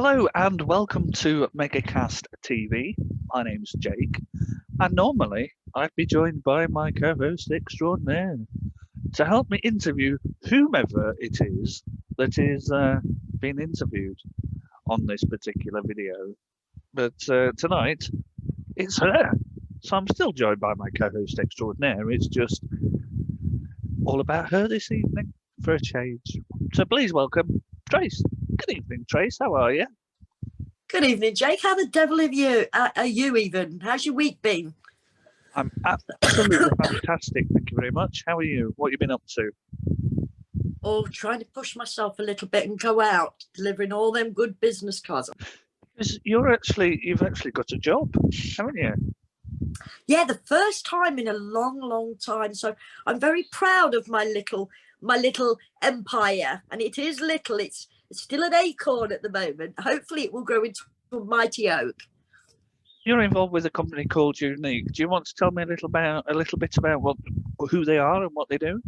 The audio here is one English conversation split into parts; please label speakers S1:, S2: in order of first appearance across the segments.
S1: Hello and welcome to Megacast TV. My name's Jake, and normally I'd be joined by my co-host extraordinaire to help me interview whomever it is that is being interviewed on this particular video. But tonight it's her, so I'm still joined by my co-host extraordinaire. It's just all about her this evening for a change. So please welcome Trace. Good evening, Trace. How are you?
S2: Good evening, Jake. How the devil are you even? How's your week been?
S1: I'm absolutely fantastic. Thank you very much. How are you? What have you been up to?
S2: Oh, trying to push myself a little bit and go out, delivering all them good business cards.
S1: Because you've actually got a job, haven't you?
S2: Yeah, the first time in a long time. So I'm very proud of my little empire, and it is little. It's still an acorn at the moment. Hopefully, it will grow into a mighty oak.
S1: You're involved with a company called Unique. Do you want to tell me a little bit about who they are and what they do?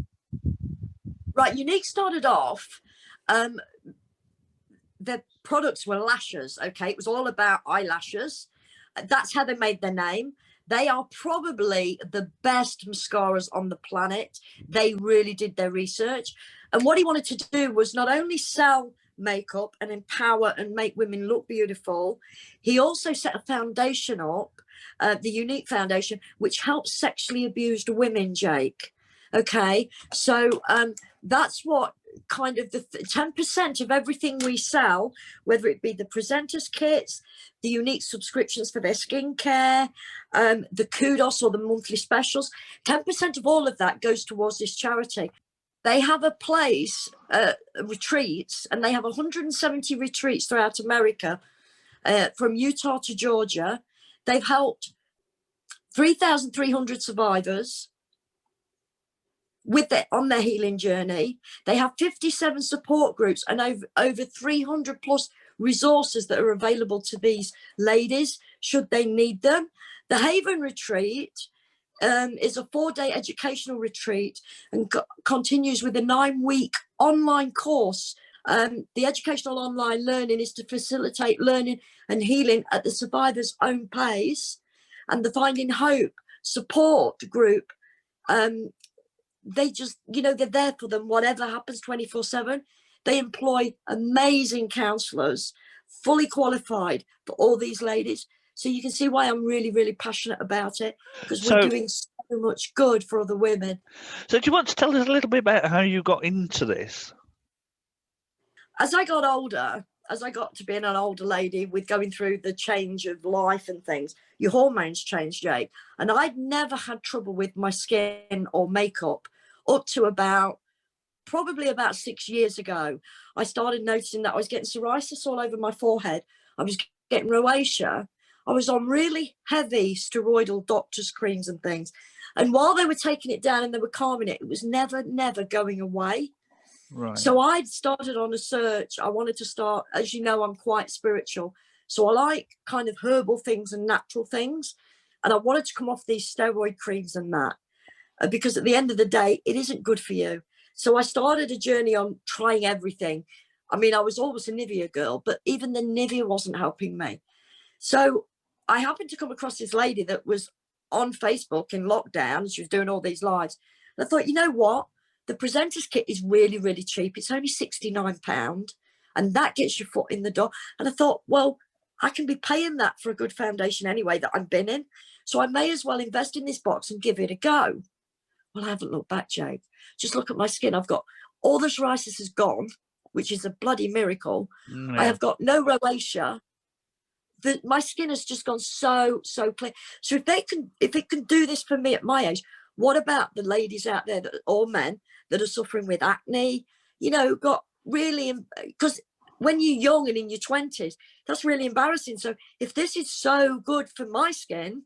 S2: Right, Unique started off. The products were lashes. Okay, it was all about eyelashes. That's how they made their name. They are probably the best mascaras on the planet. They really did their research. And what he wanted to do was not only sell makeup and empower and make women look beautiful, he also set a foundation up, the Unique Foundation, which helps sexually abused women, Jake. Okay, so that's what kind of the 10% of everything we sell, whether it be the presenters kits, the Unique subscriptions for their skincare, the kudos or the monthly specials, 10% of all of that goes towards this charity. They have a place, retreats, and they have 170 retreats throughout America, from Utah to Georgia. They've helped 3,300 survivors on their healing journey. They have 57 support groups and over 300 plus resources that are available to these ladies should they need them. The Haven Retreat is a 4-day educational retreat and continues with a 9-week online course. The educational online learning is to facilitate learning and healing at the survivor's own pace. And the Finding Hope support group, they just, they're there for them, whatever happens 24/7. They employ amazing counselors, fully qualified for all these ladies. So you can see why I'm really, really passionate about it, because we're doing so much good for other women.
S1: So do you want to tell us a little bit about how you got into this?
S2: As I got older, as I got to being an older lady with going through the change of life and things, your hormones change, Jake. And I'd never had trouble with my skin or makeup up to probably about 6 years ago. I started noticing that I was getting psoriasis all over my forehead. I was getting rosacea. I was on really heavy steroidal doctor's creams and things. And while they were taking it down and they were calming it, it was never going away.
S1: Right.
S2: So I'd started on a search. I wanted to start, as you know, I'm quite spiritual. So I like kind of herbal things and natural things. And I wanted to come off these steroid creams and that, because at the end of the day, it isn't good for you. So I started a journey on trying everything. I mean, I was always a Nivea girl, but even the Nivea wasn't helping me. So I happened to come across this lady that was on Facebook in lockdown. She was doing all these lives. And I thought, you know what? The presenter's kit is really, really cheap. It's only £69, and that gets your foot in the door. And I thought, well, I can be paying that for a good foundation anyway that I've been in. So I may as well invest in this box and give it a go. Well, I haven't looked back, Jake. Just look at my skin. I've got all the psoriasis is gone, which is a bloody miracle.
S1: Yeah.
S2: I have got no rosacea. My skin has just gone so clear. So if it can do this for me at my age, what about the ladies out there or men that are suffering with acne? Got really, because when you're young and in your 20s, that's really embarrassing. So if this is so good for my skin,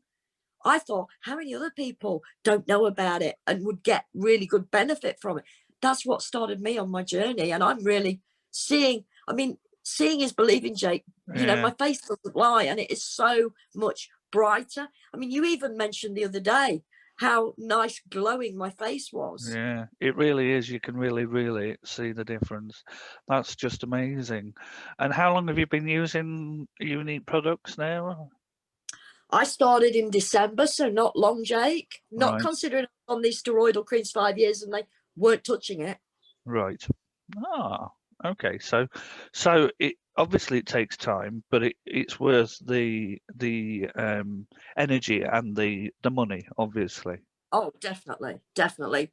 S2: I thought, how many other people don't know about it and would get really good benefit from it? That's what started me on my journey. And I'm really seeing is believing, Jake.
S1: Yeah.
S2: My face doesn't lie, and it is so much brighter. I mean, you even mentioned the other day how nice glowing my face was.
S1: Yeah, it really is. You can really see the difference. That's just amazing. And how long have you been using Unique products now?
S2: I started in December, so not long, Jake. Not
S1: Right,
S2: considering on these steroidal creams 5 years and they weren't touching it.
S1: right. Ah, okay. So it obviously it takes time, but it's worth the energy and the money, obviously.
S2: Oh, definitely, definitely.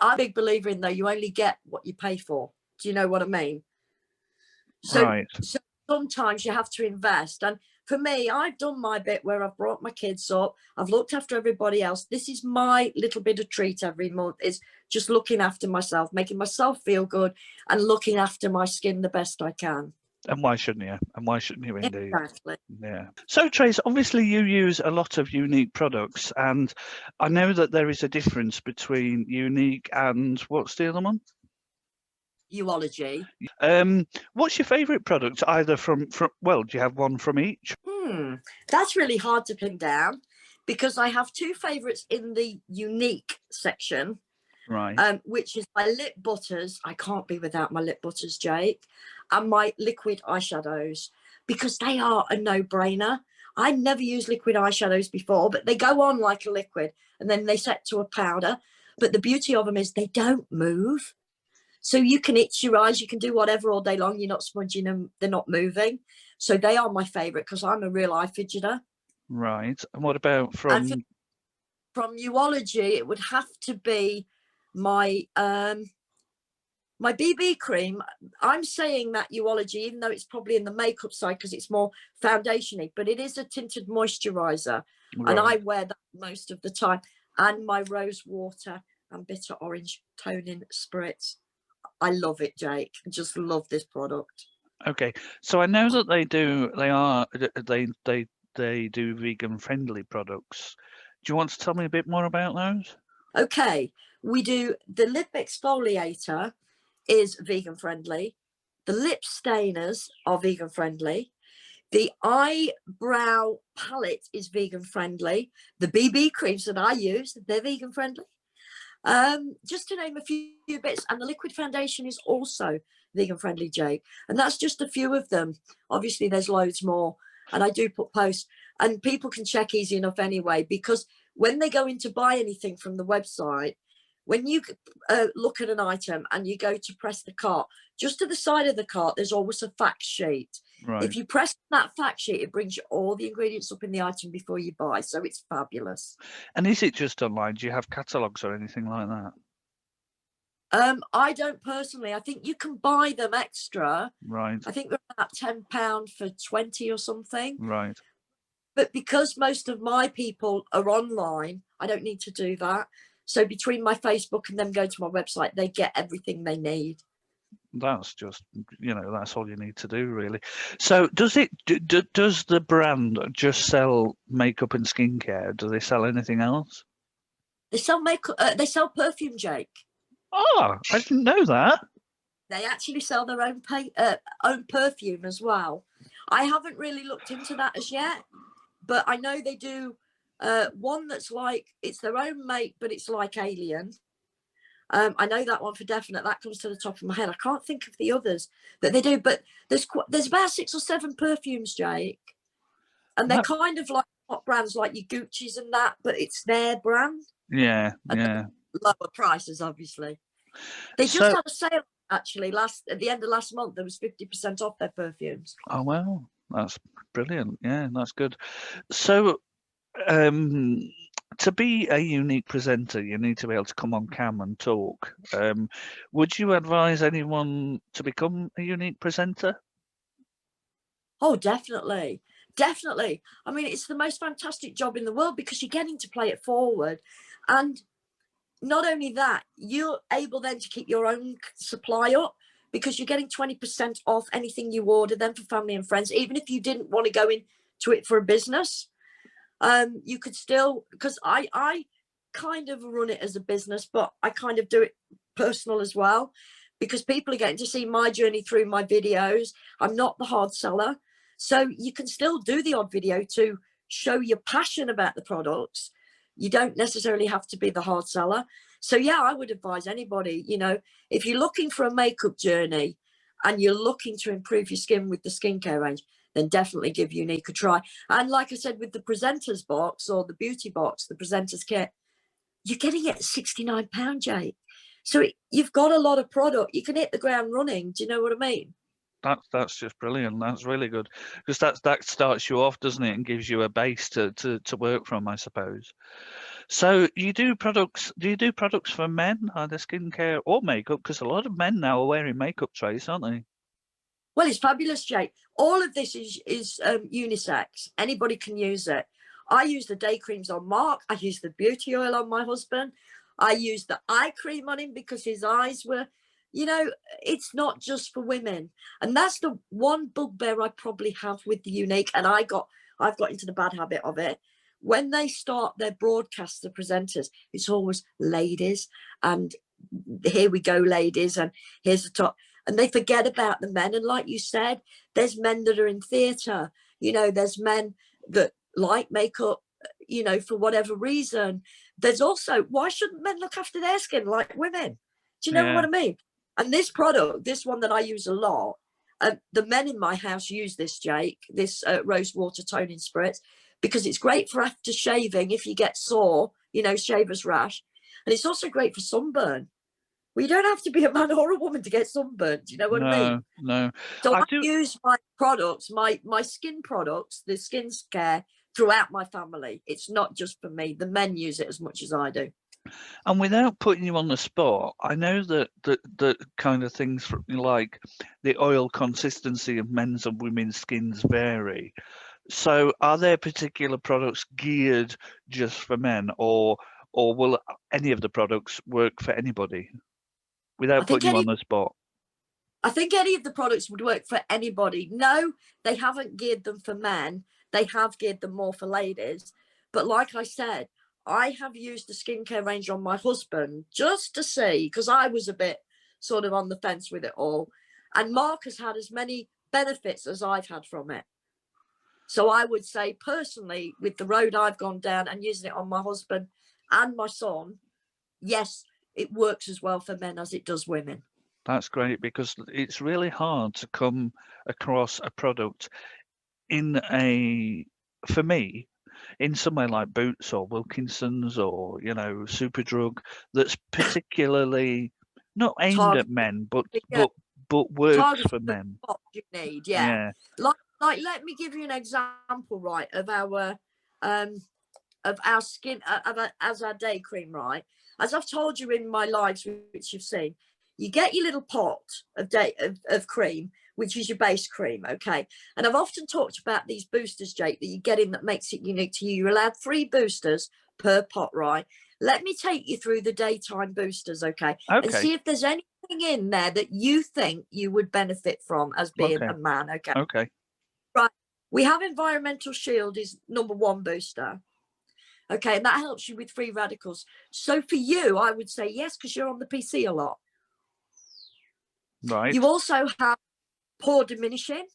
S2: I'm a big believer in though, you only get what you pay for. Do you know what I mean? So,
S1: Right.
S2: so sometimes you have to invest. And for me, I've done my bit where I've brought my kids up. I've looked after everybody else. This is my little bit of treat every month, is just looking after myself, making myself feel good and looking after my skin the best I can.
S1: And why shouldn't you? And why shouldn't you indeed?
S2: Exactly.
S1: Yeah. So, Trace, obviously you use a lot of Unique products, and I know that there is a difference between Unique and what's the other one?
S2: Yoology.
S1: What's your favourite product? Either from well, do you have one from each?
S2: That's really hard to pin down because I have two favourites in the Unique section.
S1: Right.
S2: Which is my lip butters. I can't be without my lip butters, Jake, and my liquid eyeshadows, because they are a no-brainer. I never used liquid eyeshadows before, but they go on like a liquid and then they set to a powder. But the beauty of them is they don't move. So you can itch your eyes, you can do whatever all day long. You're not smudging them, they're not moving. So they are my favorite because I'm a real eye fidgeter.
S1: Right. And what about
S2: And
S1: from?
S2: from Yoology, it would have to be my my BB cream. I'm saying that Yoology, even though it's probably in the makeup side because it's more foundation-y, but it is a tinted moisturizer. And I
S1: Right.
S2: wear that most of the time. And my rose water and bitter orange toning spritz. I love it, Jake. I just love this product.
S1: Okay. So I know that they do vegan friendly products. Do you want to tell me a bit more about those?
S2: Okay, we do the lip exfoliator is vegan friendly. The lip stainers are vegan friendly. The eyebrow palette is vegan friendly. The BB creams that I use, they're vegan friendly. Just to name a few bits. And the liquid foundation is also vegan friendly, Jake. And that's just a few of them. Obviously, there's loads more. And I do put posts. And people can check easy enough anyway, because when they go in to buy anything from the website, when you look at an item and you go to press the cart, just to the side of the cart, there's always a fact sheet.
S1: Right.
S2: If you press that fact sheet, it brings you all the ingredients up in the item before you buy. So it's fabulous.
S1: And is it just online? Do you have catalogues or anything like that?
S2: I don't personally. I think you can buy them extra.
S1: Right.
S2: I think they're about £10 for 20 or something.
S1: Right.
S2: But because most of my people are online, I don't need to do that. So between my Facebook and them going to my website, they get everything they need.
S1: That's just, that's all you need to do, really. So does the brand just sell makeup and skincare? Do they sell anything else?
S2: They sell makeup. They sell perfume, Jake.
S1: Oh, I didn't know that.
S2: They actually sell their own perfume as well. I haven't really looked into that as yet, but I know they do one that's like, it's their own make, but it's like Alien. I know that one for definite. That comes to the top of my head. I can't think of the others that they do, but there's about 6 or 7 perfumes, Jake, and they're kind of like hot brands like your Gucci's and that, but it's their brand.
S1: Yeah,
S2: and
S1: yeah.
S2: Lower prices, obviously. They just had a sale actually at the end of last month. There was 50% off their perfumes.
S1: Oh well, that's brilliant. Yeah, that's good. So, to be a unique presenter, you need to be able to come on cam and talk. Would you advise anyone to become a unique presenter?
S2: Oh, definitely. Definitely. I mean, it's the most fantastic job in the world because you're getting to play it forward. And not only that, you're able then to keep your own supply up because you're getting 20% off anything you order then for family and friends, even if you didn't want to go into it for a business. You could still, because I kind of run it as a business, but I kind of do it personal as well, because people are getting to see my journey through my videos. I'm not the hard seller. So you can still do the odd video to show your passion about the products, You don't necessarily have to be the hard seller. So yeah, I would advise anybody, you know, if you're looking for a makeup journey and you're looking to improve your skin with the skincare range, then definitely give Younique a try. And like I said, with the presenters box or the beauty box, the presenters kit, you're getting it at £69, Jake. So you've got a lot of product. You can hit the ground running. Do you know what I mean?
S1: That's just brilliant. That's really good, because that starts you off, doesn't it, and gives you a base to work from, I suppose. So you do products? Do you do products for men, either skincare or makeup? Because a lot of men now are wearing makeup trace, aren't they?
S2: Well, it's fabulous, Jake. All of this is unisex. Anybody can use it. I use the day creams on Mark. I use the beauty oil on my husband. I use the eye cream on him because his eyes were, you know, it's not just for women. And that's the one bugbear I probably have with the Younique. And I've got into the bad habit of it. When they start their broadcasts, the presenters, it's always ladies. And here we go, ladies. And here's the top. And they forget about the men. And like you said, there's men that are in theatre. You know, there's men that like makeup, you know, for whatever reason. There's also, why shouldn't men look after their skin like women? Do you know what I mean? And this product, this one that I use a lot, the men in my house use this, Jake, this rose water toning spritz, because it's great for after shaving if you get sore, you know, shaver's rash. And it's also great for sunburn. Well, you don't have to be a man or a woman to get sunburned. Do you know what I mean?
S1: No.
S2: So I use my products, my skin products, the skin care throughout my family. It's not just for me. The men use it as much as I do.
S1: And without putting you on the spot, I know that kind of things like the oil consistency of men's and women's skins vary. So are there particular products geared just for men, or will any of the products work for anybody? Without putting you on the spot.
S2: I think any of the products would work for anybody. No, they haven't geared them for men. They have geared them more for ladies. But like I said, I have used the skincare range on my husband just to see, because I was a bit sort of on the fence with it all. And Mark has had as many benefits as I've had from it. So I would say personally, with the road I've gone down and using it on my husband and my son, yes, it works as well for men as it does women.
S1: That's great, because it's really hard to come across a product for me, in somewhere like Boots or Wilkinson's or, you know, Superdrug, that's particularly not aimed at men, but works for men.
S2: What you need, yeah. Like let me give you an example, right, of our skin as our day cream, right? As I've told you in my lives, which you've seen, you get your little pot of cream, which is your base cream, okay? And I've often talked about these boosters, Jake, that you get in that makes it unique to you. You're allowed 3 boosters per pot, right? Let me take you through the daytime boosters, okay? And see if there's anything in there that you think you would benefit from as being a man, okay?
S1: Okay.
S2: Right. We have Environmental Shield is #1 booster. Okay, and that helps you with free radicals. So for you, I would say yes, because you're on the PC a lot.
S1: Right.
S2: You also have pore diminishing.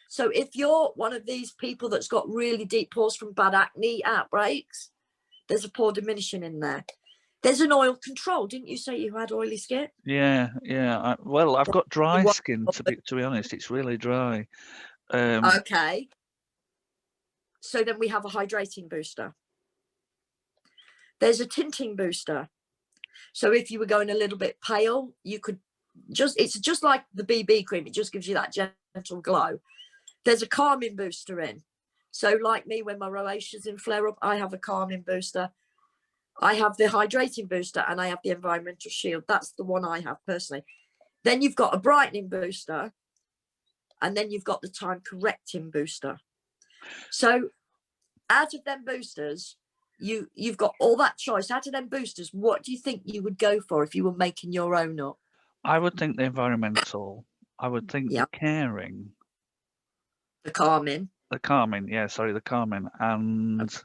S2: So if you're one of these people that's got really deep pores from bad acne outbreaks, there's a pore diminishing in there. There's an oil control. Didn't you say you had oily skin?
S1: Yeah. Well, I've got dry skin, to be honest. It's really dry.
S2: Okay. So then we have a hydrating booster. There's a tinting booster. So if you were going a little bit pale, you could it's just like the BB cream. It just gives you that gentle glow. There's a calming booster in. So like me, when my rosacea's in flare up, I have a calming booster. I have the hydrating booster and I have the Environmental Shield. That's the one I have personally. Then you've got a brightening booster, and then you've got the time correcting booster. So out of them boosters, you've got all that choice. Out of them boosters, what do you think you would go for if you were making your own up?
S1: I would think the environmental. I would think the caring.
S2: The calming.
S1: The calming, yeah, sorry, the calming. And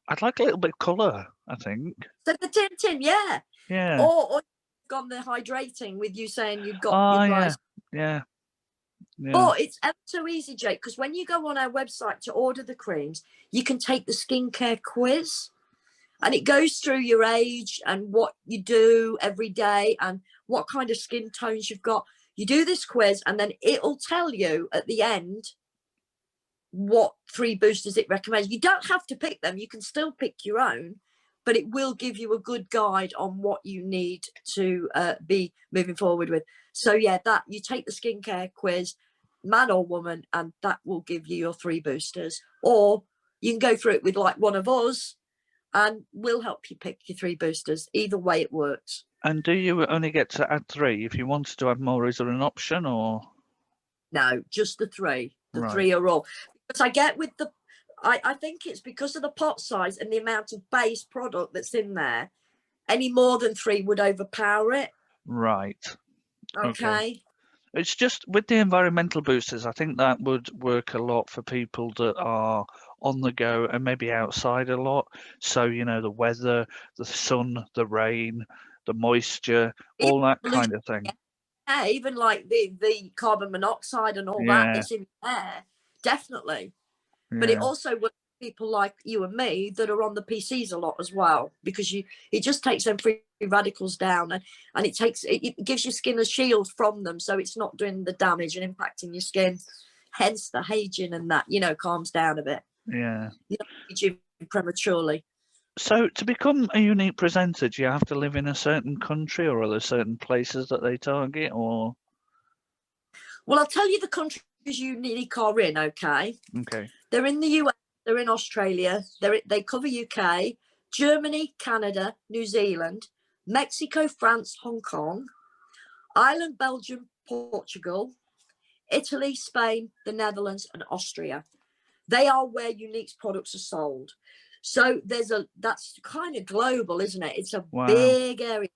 S1: I'd like a little bit of colour, I think.
S2: So the tinting, yeah.
S1: Yeah.
S2: Or you've gone the hydrating with you saying you've got your dry.
S1: Yeah.
S2: But it's ever so easy, Jake, because when you go on our website to order the creams, you can take the skincare quiz. And it goes through your age and what you do every day and what kind of skin tones you've got. You do this quiz and then it'll tell you at the end what 3 boosters it recommends. You don't have to pick them. You can still pick your own, but it will give you a good guide on what you need to be moving forward with. So yeah, that you take the skincare quiz, man or woman, and that will give you your 3 boosters. Or you can go through it with like one of us and we'll help you pick your 3 boosters. Either way it works.
S1: And do you only get to add 3? If you wanted to add more, is there an option or?
S2: No, just the 3. The
S1: Right.
S2: 3 are all. Because I get with the, I think it's because of the pot size and the amount of base product that's in there. Any more than 3 would overpower it.
S1: Right.
S2: Okay.
S1: It's just with the environmental boosters, I think that would work a lot for people that are on the go and maybe outside a lot. So, you know, the weather, the sun, the rain, the moisture, all that kind of thing.
S2: Yeah, even like the carbon monoxide and all that that's in the air, definitely. But it also works for people like you and me that are on the PCs a lot as well, because it just takes them free radicals down and it gives your skin a shield from them, so it's not doing the damage and impacting your skin. Hence the aging and that, you know, calms down a bit.
S1: Yeah.
S2: You don't age prematurely.
S1: So to become a unique presenter, do you have to live in a certain country, or are there certain places that they target, or?
S2: Well, I'll tell you the countries Unique are in, okay?
S1: Okay.
S2: They're in the US, they're in Australia, they cover UK, Germany, Canada, New Zealand, Mexico, France, Hong Kong, Ireland, Belgium, Portugal, Italy, Spain, the Netherlands, and Austria. They are where Unique's products are sold. So that's kind of global, isn't it? It's a big area.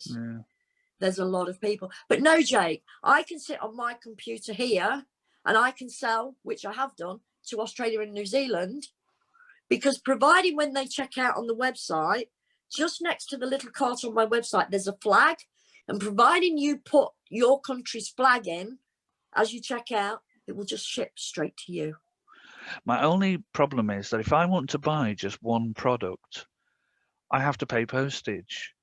S1: Yeah.
S2: There's a lot of people. But no, Jake, I can sit on my computer here and I can sell, which I have done, to Australia and New Zealand, because providing when they check out on the website, just next to the little cart on my website, there's a flag. And providing you put your country's flag in as you check out, it will just ship straight to you.
S1: My only problem is that if I want to buy just one product, I have to pay postage.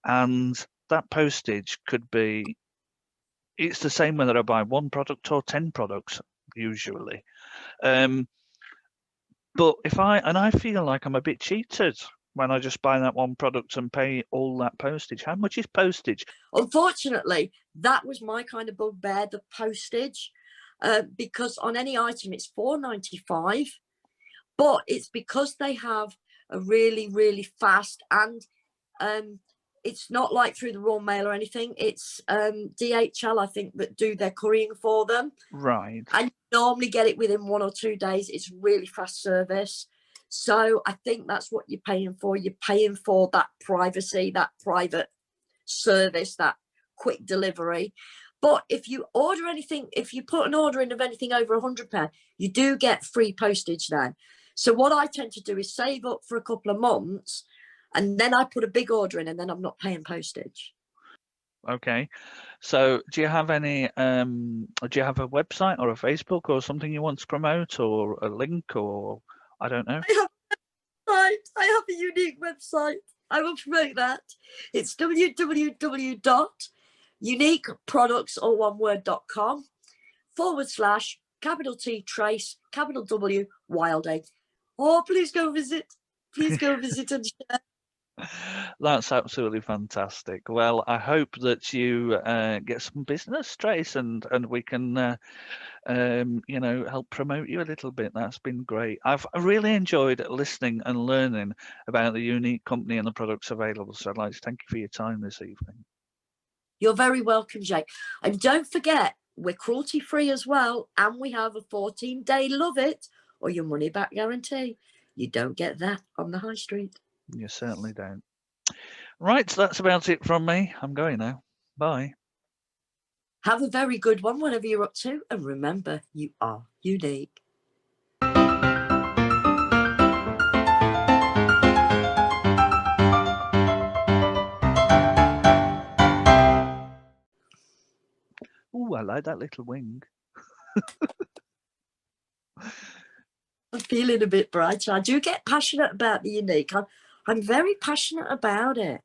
S1: And that postage could be, it's the same whether I buy one product or 10 products, usually. But I feel like I'm a bit cheated when I just buy that one product and pay all that postage. How much is postage?
S2: Unfortunately, that was my kind of bugbear, the postage, because on any item it's $4.95, but it's because they have a really, really fast and it's not like through the Royal Mail or anything. It's DHL, I think, that do their couriering for them.
S1: Right.
S2: And you normally get it within 1 or 2 days. It's really fast service. So I think that's what you're paying for. You're paying for that privacy, that private service, that quick delivery. But if you order anything, if you put an order in of anything over £100, you do get free postage then. So what I tend to do is save up for a couple of months and then I put a big order in and then I'm not paying postage.
S1: Okay. So do you have any, do you have a website or a Facebook or something you want to promote, or a link, or I don't know?
S2: I have a unique website. I will promote that. It's www.uniqueproducts.com/T Trace W Wild Egg. Oh, please go visit. Please go visit and share.
S1: That's absolutely fantastic. Well, I hope that you get some business, Trace, and we can, you know, help promote you a little bit. That's been great. I've really enjoyed listening and learning about the Unique company and the products available. So I'd like to thank you for your time this evening.
S2: You're very welcome, Jake. And don't forget, we're cruelty free as well, and we have a 14-day love it or your money back guarantee. You don't get that on the high street.
S1: You certainly don't. Right, so that's about it from me. I'm going now. Bye.
S2: Have a very good one, whatever you're up to. And remember, you are unique.
S1: Ooh, I like that little wing.
S2: I'm feeling a bit brighter. I do get passionate about the unique. I'm very passionate about it.